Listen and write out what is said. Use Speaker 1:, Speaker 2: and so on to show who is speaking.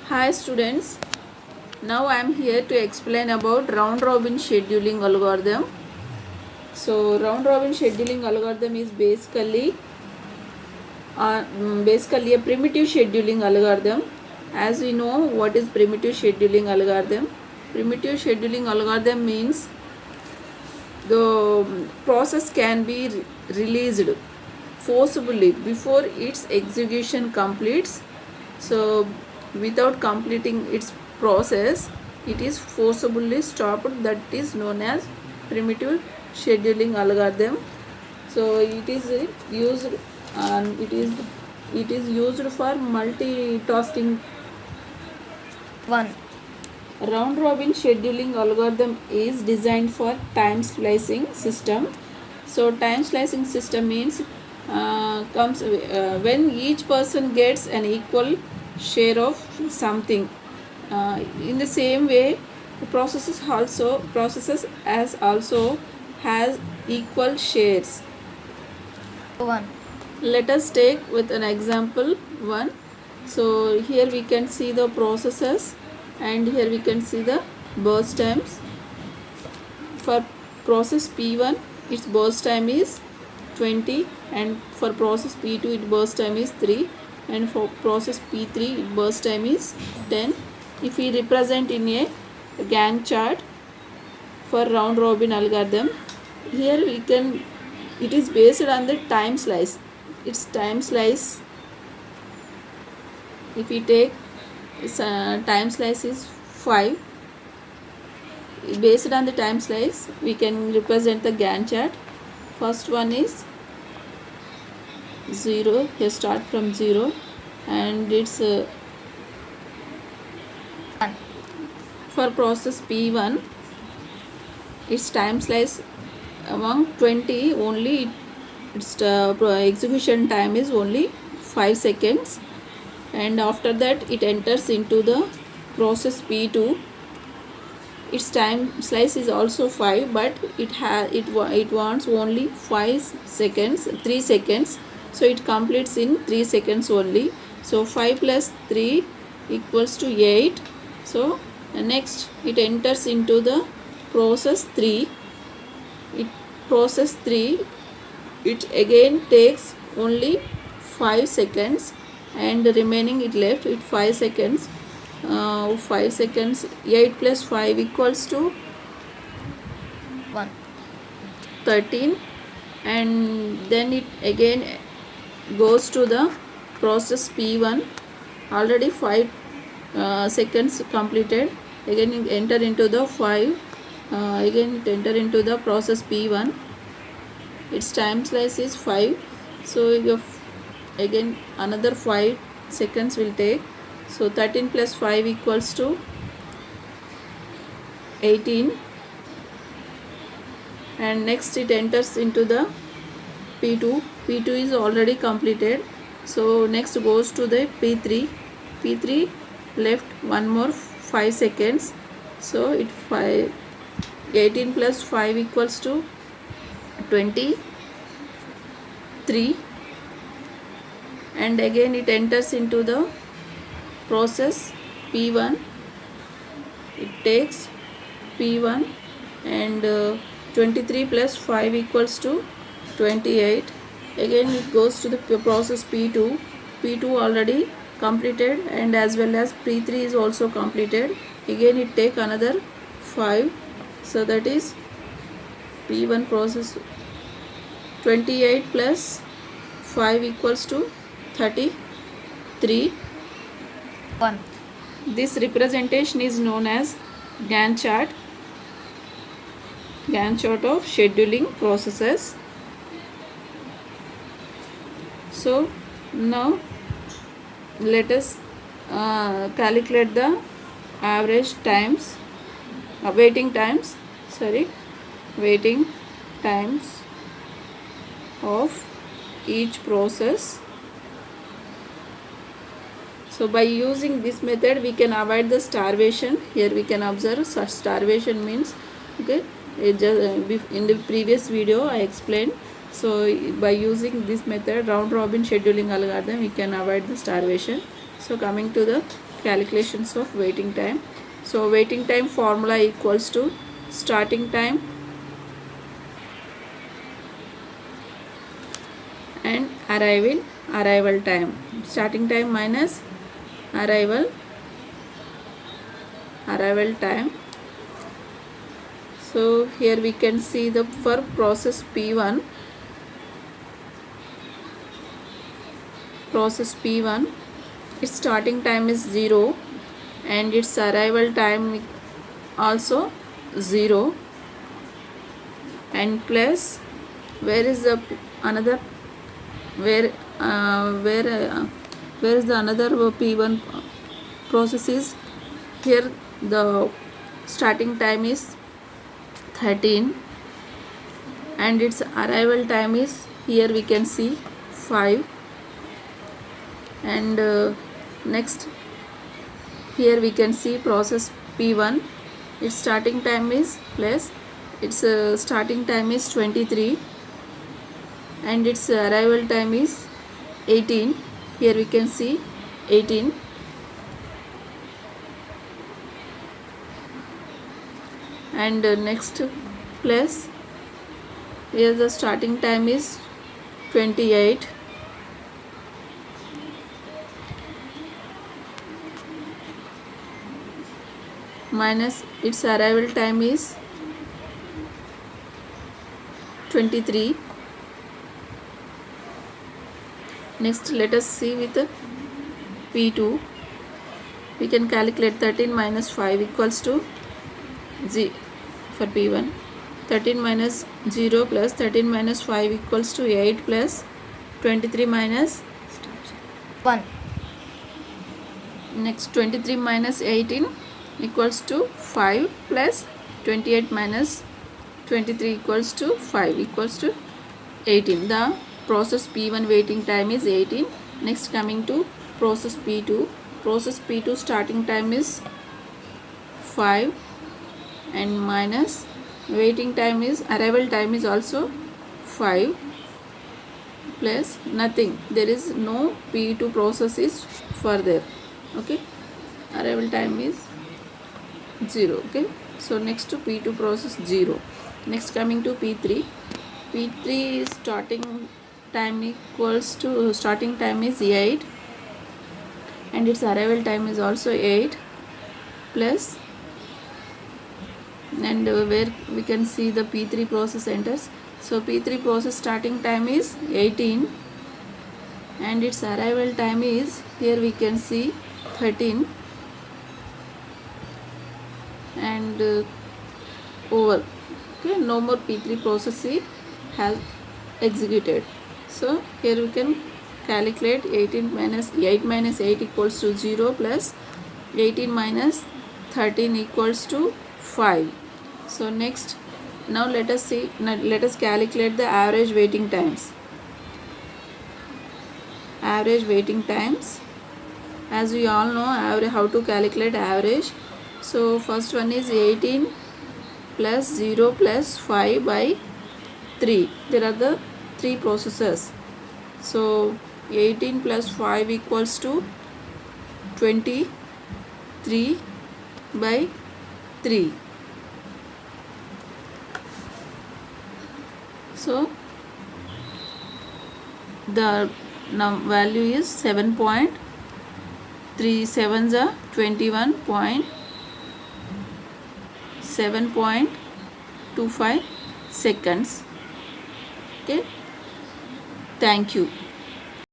Speaker 1: Hi students, now I am here to explain about round robin scheduling algorithm. So round robin scheduling algorithm is basically a primitive scheduling algorithm. As we know what is primitive scheduling algorithm. Primitive scheduling algorithm means the process can be released forcibly before its execution completes. So without completing its process, it is forcibly stopped. That is known as primitive scheduling algorithm. So it is used and it is used for multitasking.
Speaker 2: One.
Speaker 1: Round robin scheduling algorithm is designed for time slicing system. So time slicing system means comes when each person gets an equal share of something. In the same way, the processes as also has equal shares.
Speaker 2: One.
Speaker 1: Let us take with an example one. So here we can see the processes and here we can see the burst times. For process P1 its burst time is 20 and for process P2 its burst time is 3 and for process P3 its burst time is 10. If we represent in a Gantt chart for round robin algorithm, here we can, it is based on the time slice. Its time slice, if we take time slice is 5. Based on the time slice we can represent the Gantt chart. First one is 0, here start from 0 and it's
Speaker 2: One.
Speaker 1: for process P1 its time slice among 20 only, its execution time is only 5 seconds and after that it enters into the process P2. Its time slice is also 5 but it wants only 5 seconds, 3 seconds, so it completes in 3 seconds only. So 5 plus 3 equals to 8. So next it enters into the process 3. Process 3 it again takes only 5 seconds and the remaining it left it 5 seconds. 5 seconds, 8 plus 5 equals to
Speaker 2: 1.
Speaker 1: 13 and then it again goes to the process P1. Already 5 seconds completed, again it enter into the 5, again it enter into the process P1. Its time slice is 5, so you again another 5 seconds will take. So 13 plus 5 equals to 18 and next it enters into the P2. P2 is already completed, so next goes to the P3. P3 left one more 5 seconds, so it 18 plus 5 equals to 23 and again it enters into the process P1. It takes P1 and 23 plus 5 equals to 28. Again it goes to the process P2. P2 already completed and as well as P3 is also completed. Again it take another 5, so that is P1 process 28 plus 5 equals to 33.
Speaker 2: 1.
Speaker 1: This representation is known as Gantt chart. Gantt chart of scheduling processes. So now let us calculate the average times, waiting times of each process. So by using this method we can avoid the starvation. Here we can observe such starvation means, okay, in the previous video I explained. So by using this method round robin scheduling algorithm we can avoid the starvation. So coming to the calculations of waiting time. So waiting time formula equals to starting time and arrival time. Starting time minus arrival time. So here we can see the for process P1, its starting time is 0 and its arrival time also 0, and plus where is the another where is the another P1 process is here. The starting time is 13 and its arrival time is here we can see 5, and next here we can see process P1, its starting time is plus its starting time is 23 and its arrival time is 18. Here we can see 18, and next plus here the starting time is 28 minus its arrival time is 23. Next let us see with P2. We can calculate 13 minus 5 equals to 0 for P1. 13 minus 0 plus 13 minus 5 equals to 8 plus 23 minus
Speaker 2: 1.
Speaker 1: Next 23 minus 18 equals to 5 plus 28 minus 23 equals to 5 equals to 18. The process P1 waiting time is 18. Next coming to process P2. Process P2 starting time is 5 and minus waiting time is arrival time is also 5 plus nothing. There is no P2 process is further. Okay, arrival time is 0. Okay, so next to P2 process 0. Next coming to P3. P3 starting time equals to starting time is 8 and its arrival time is also 8 plus, and where we can see the P3 process enters. So P3 process starting time is 18 and its arrival time is here we can see 13, and over. Okay, no more P3 process has executed. So here we can calculate 8 minus 8 equals to 0 plus 18 minus 13 equals to 5. So next, now let us calculate the average waiting times. Average waiting times, as we all know how to calculate average. So first one is 18 plus 0 plus 5 by 3. There are the 3 processes. So 18 plus 5 equals to 23 by 3. So the value is 7.37 21.7.25 seconds. Okay, thank you.